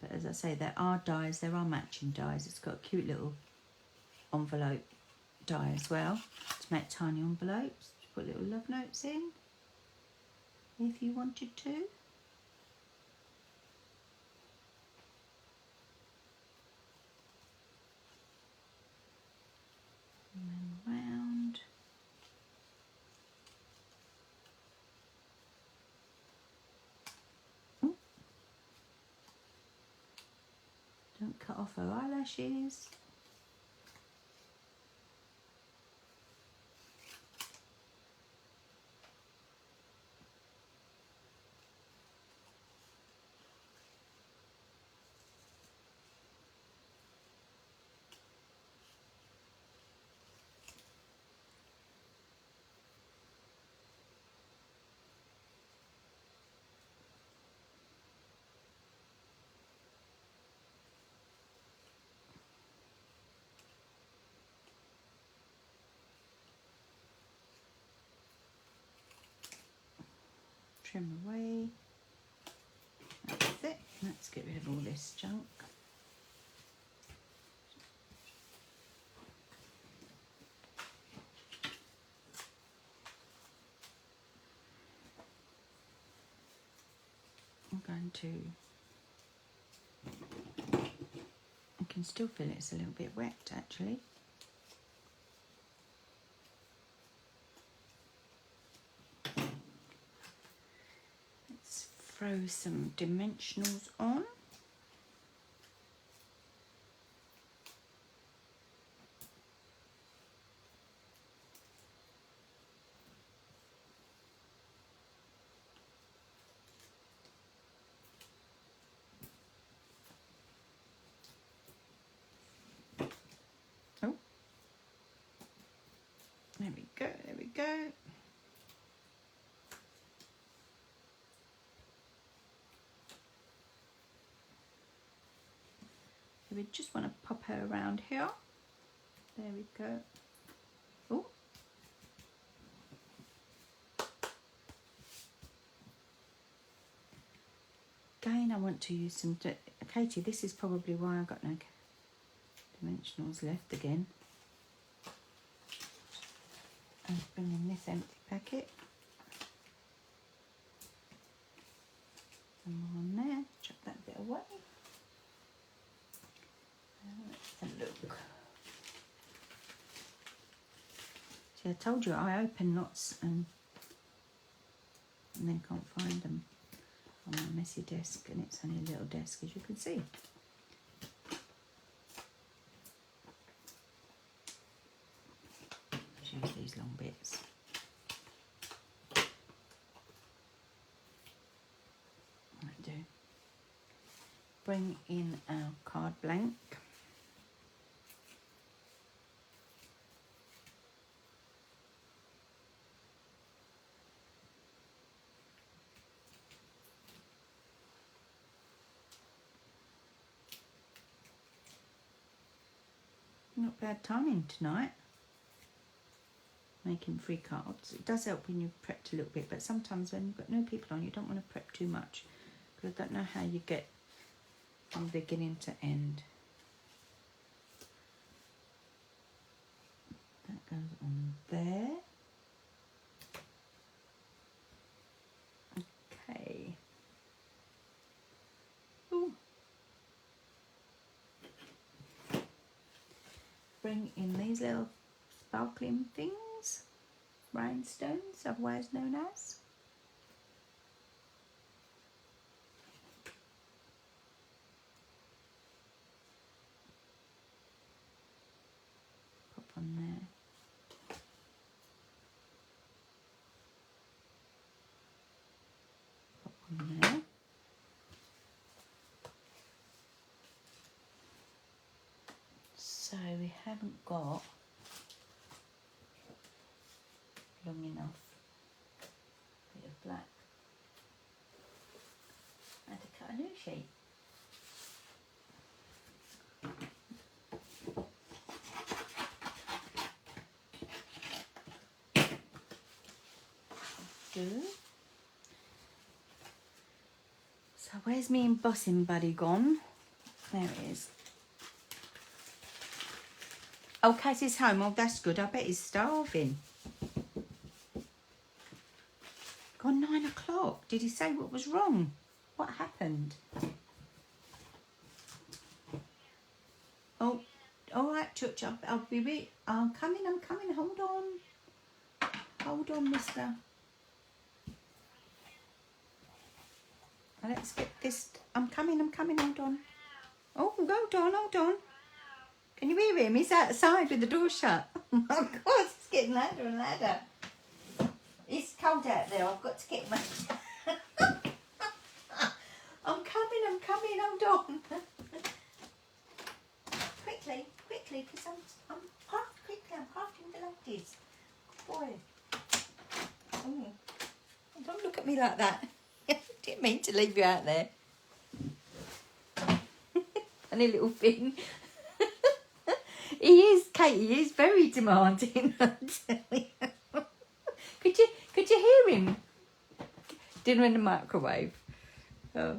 But as I say, there are dies, there are matching dies. It's got a cute little envelope die as well to make tiny envelopes. Just put little love notes in if you wanted to. And then round. Ooh. Don't cut off her eyelashes. Trim away. That's it. Let's get rid of all this junk. I'm going to, I can still feel it's a little bit wet actually. Let's throw some dimensionals on. Oh, there we go, there we go. So we just want to pop her around here. There we go. Oh. Again, I want to use some, Katie, this is probably why I got no dimensionals left again. And bring in this empty packet. Some more on there, chuck that bit away. Let's have a look. See, I told you I open lots and then can't find them on my messy desk, and it's only a little desk, as you can see. Let's use these long bits. Might do. Bring in our card blank. Not bad timing tonight, making free cards. It does help when you've prepped a little bit, but sometimes when you've got no people on, you don't want to prep too much, because I don't know how you get from beginning to end. That goes on there. Okay. Ooh. bring in these little sparkling things, rhinestones, otherwise known as. Pop on there. Pop on there. So we haven't got long enough bit of black. I had to cut a new sheet. So where's me embossing buddy gone? There it is. Oh, Cassie's home. Oh, that's good. I bet he's starving. Gone 9 o'clock. Did he say what was wrong? What happened? Oh, all right, Church. I'll be right. I'm coming. Hold on. Hold on, mister. Let's get this. I'm coming. Hold on. Oh, hold on. Can you hear him? He's outside with the door shut. Oh my God, it's getting louder and louder. It's cold out there. I've got to get my... I'm coming, hold on. quickly, because I'm parting the ladies. Good boy. Oh, don't look at me like that. Didn't mean to leave you out there. Funny little thing. He is, Katie, he is very demanding, I tell you. Could you hear him? Dinner in the microwave. Oh.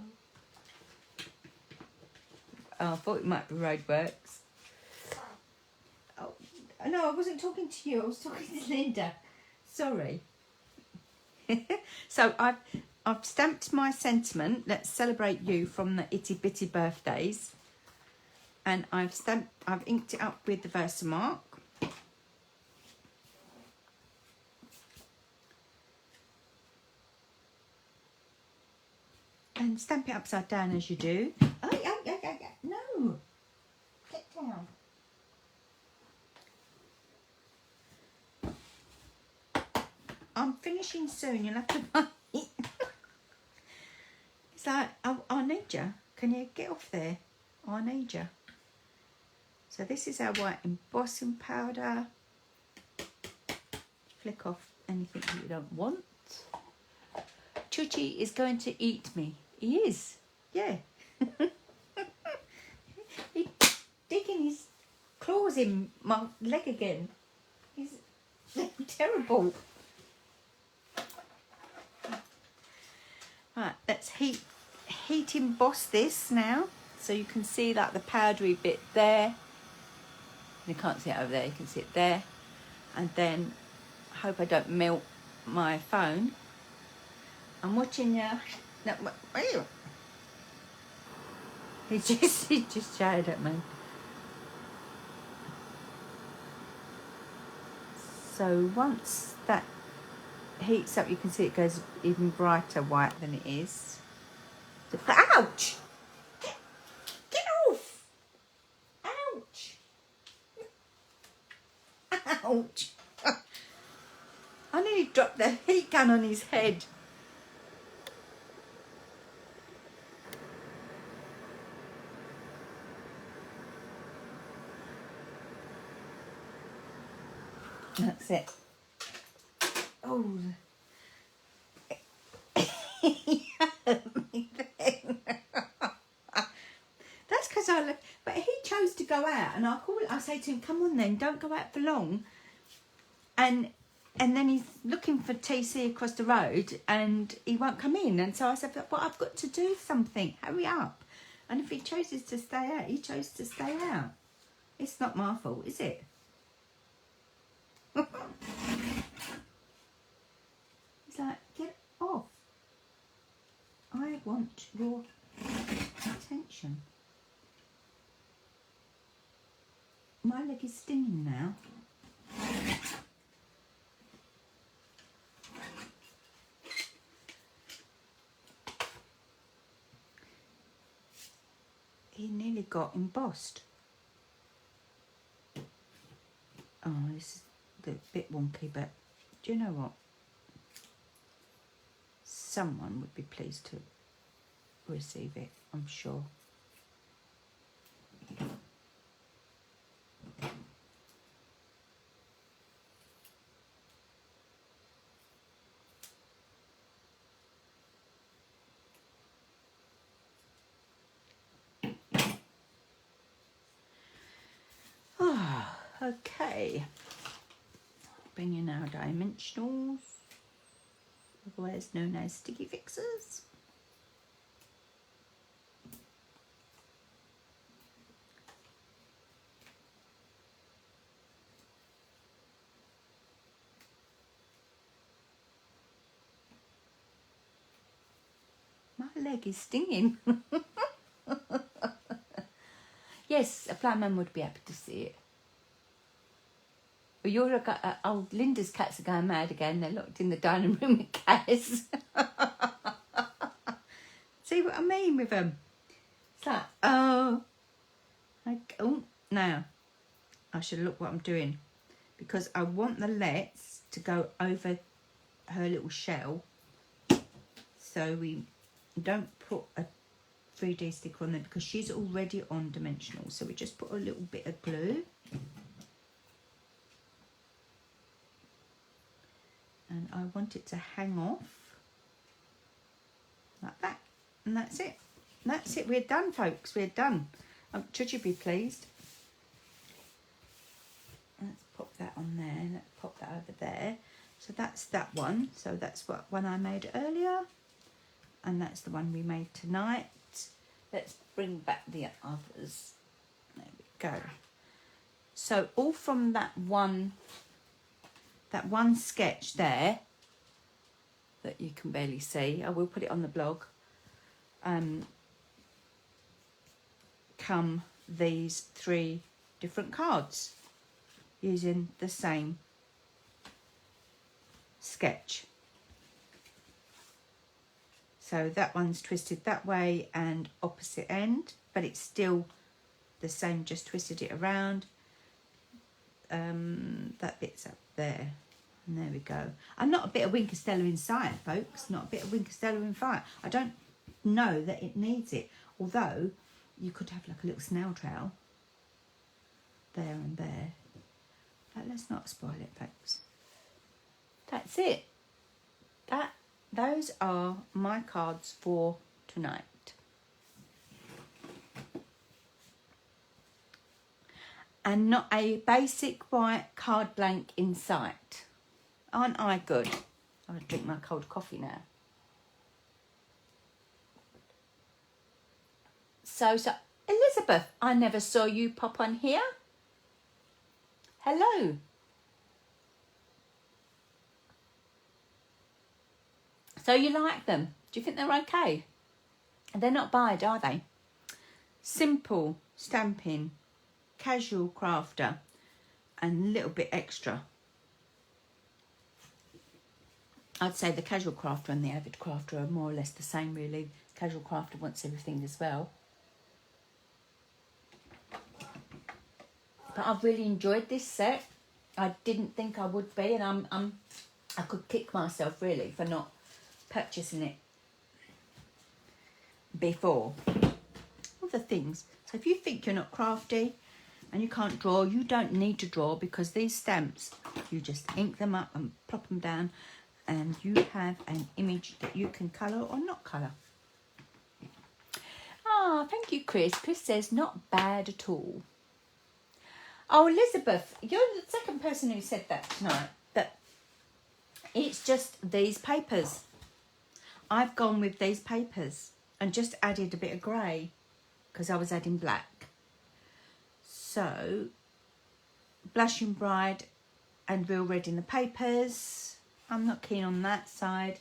I thought it might be roadworks. Oh, no, I wasn't talking to you. I was talking to Linda. Sorry. So I've stamped my sentiment. Let's celebrate you from the itty bitty birthdays. And I've inked it up with the Versamark. And stamp it upside down as you do. Oh, yeah. No. Get down. I'm finishing soon. You'll have to wait. It's like, I need you. Can you get off there? I need you. So this is our white embossing powder. Flick off anything that you don't want. Chuchi is going to eat me. He is. Yeah. He's digging his claws in my leg again. He's terrible. Right, let's heat emboss this now. So you can see like the powdery bit there. You can't see it over there, you can see it there. And then, I hope I don't melt my phone. I'm watching you. No, he just shouted at me. So once that heats up, you can see it goes even brighter white than it is. So, ouch! Get off! Ouch! Ouch! I nearly dropped the heat gun on his head. That's it. Oh. That's because I left. But he chose to go out, and I say to him, "Come on, then, don't go out for long." And then he's looking for TC across the road, and he won't come in. And so I said, "But I've got to do something. Hurry up!" And if he chooses to stay out, he chose to stay out. It's not my fault, is it? He's like, get off. I want your attention. My leg is stinging now. He nearly got embossed. Oh, this is a bit wonky, but do you know what? Someone would be pleased to receive it, I'm sure. Ah, okay. Bring in our dimensionals, otherwise known as sticky fixers. My leg is stinging. Yes, a blind man would be happy to see it. But old Linda's cats are going mad again. They're locked in the dining room with cats. See what I mean with them? It's like, oh, now I should look what I'm doing, because I want the lets to go over her little shell, so we don't put a 3D sticker on there, because she's already on dimensional. So we just put a little bit of glue, and I want it to hang off like that, and that's it. That's it. We're done, folks. We're done. Should you be pleased? Let's pop that on there. Let's pop that over there. So that's that one. So that's what one I made earlier, and that's the one we made tonight. Let's bring back the others. There we go. So all from that one sketch there that you can barely see. I will put it on the blog. Come these 3 different cards using the same sketch. So that one's twisted that way and opposite end, but it's still the same, just twisted it around. That bit's up there, and there we go. I'm not a bit of Winchester inside, folks. Not a bit of Winchester in fire. I don't know that it needs it, although you could have like a little snail trail there and there. But let's not spoil it, folks. That's it. Those are my cards for tonight. And not a basic white card blank in sight. Aren't I good? I'll drink my cold coffee now. So Elizabeth, I never saw you pop on here. Hello. So you like them? Do you think they're okay? They're not bad, are they? Simple stamping, casual crafter, and a little bit extra. I'd say the casual crafter and the avid crafter are more or less the same, really. Casual crafter wants everything as well. But I've really enjoyed this set. I didn't think I would be, and I could kick myself really for not purchasing it before. All the things. So if you think you're not crafty and you can't draw, you don't need to draw, because these stamps, you just ink them up and plop them down, and you have an image that you can colour or not colour. Ah, thank you, Chris. Chris says not bad at all. Oh, Elizabeth, you're the second person who said that tonight, that it's just these papers. I've gone with these papers and just added a bit of grey because I was adding black. So, Blushing Bride and Real Red in the papers. I'm not keen on that side.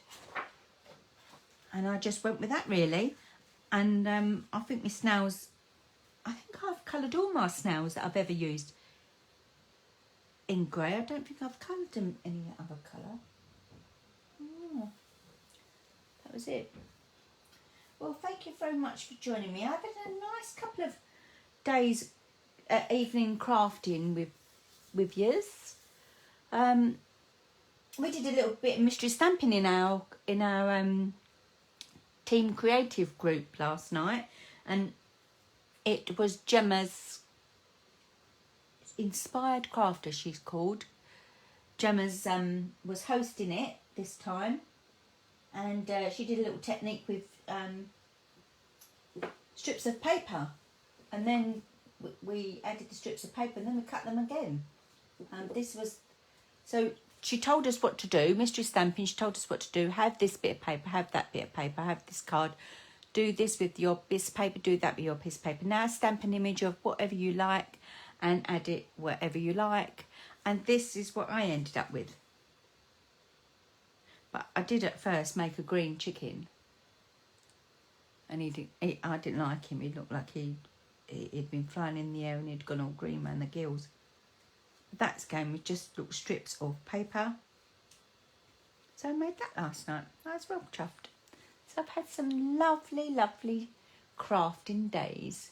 And I just went with that, really. And I think my snails, I think I've coloured all my snails that I've ever used in grey. I don't think I've coloured them any other colour. Oh, that was it. Well, thank you very much for joining me. I've had a nice couple of days evening crafting with yous. We did a little bit of mystery stamping in our team creative group last night, and it was Gemma's Inspired Crafter, she's called. Gemma's was hosting it this time, and she did a little technique with strips of paper, and then we added the strips of paper and then we cut them again. This was, so she told us what to do, mystery stamping, she told us what to do, have this bit of paper, have that bit of paper, have this card, do this with your piece of paper, do that with your piece of paper. Now stamp an image of whatever you like and add it wherever you like. And this is what I ended up with. But I did at first make a green chicken. And I didn't like him. He looked like he'd been flying in the air and he'd gone all green around the gills. That's going with just little strips of paper. So I made that last night. I was well chuffed. So I've had some lovely, lovely crafting days.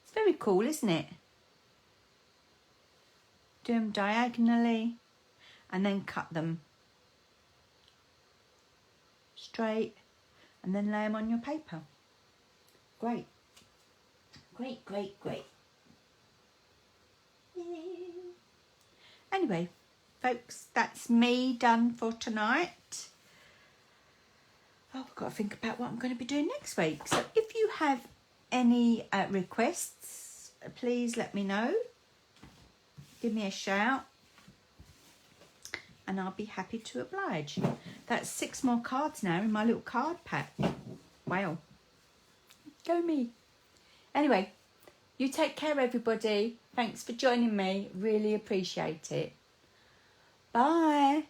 It's very cool, isn't it? Do them diagonally and then cut them straight and then lay them on your paper. Great. Great, great, great. Anyway, folks, that's me done for tonight. Oh, I've got to think about what I'm going to be doing next week. So if you have any requests, please let me know. Give me a shout and I'll be happy to oblige. That's 6 more cards now in my little card pack. Wow. Go me. Anyway, you take care, everybody. Thanks for joining me. Really appreciate it. Bye.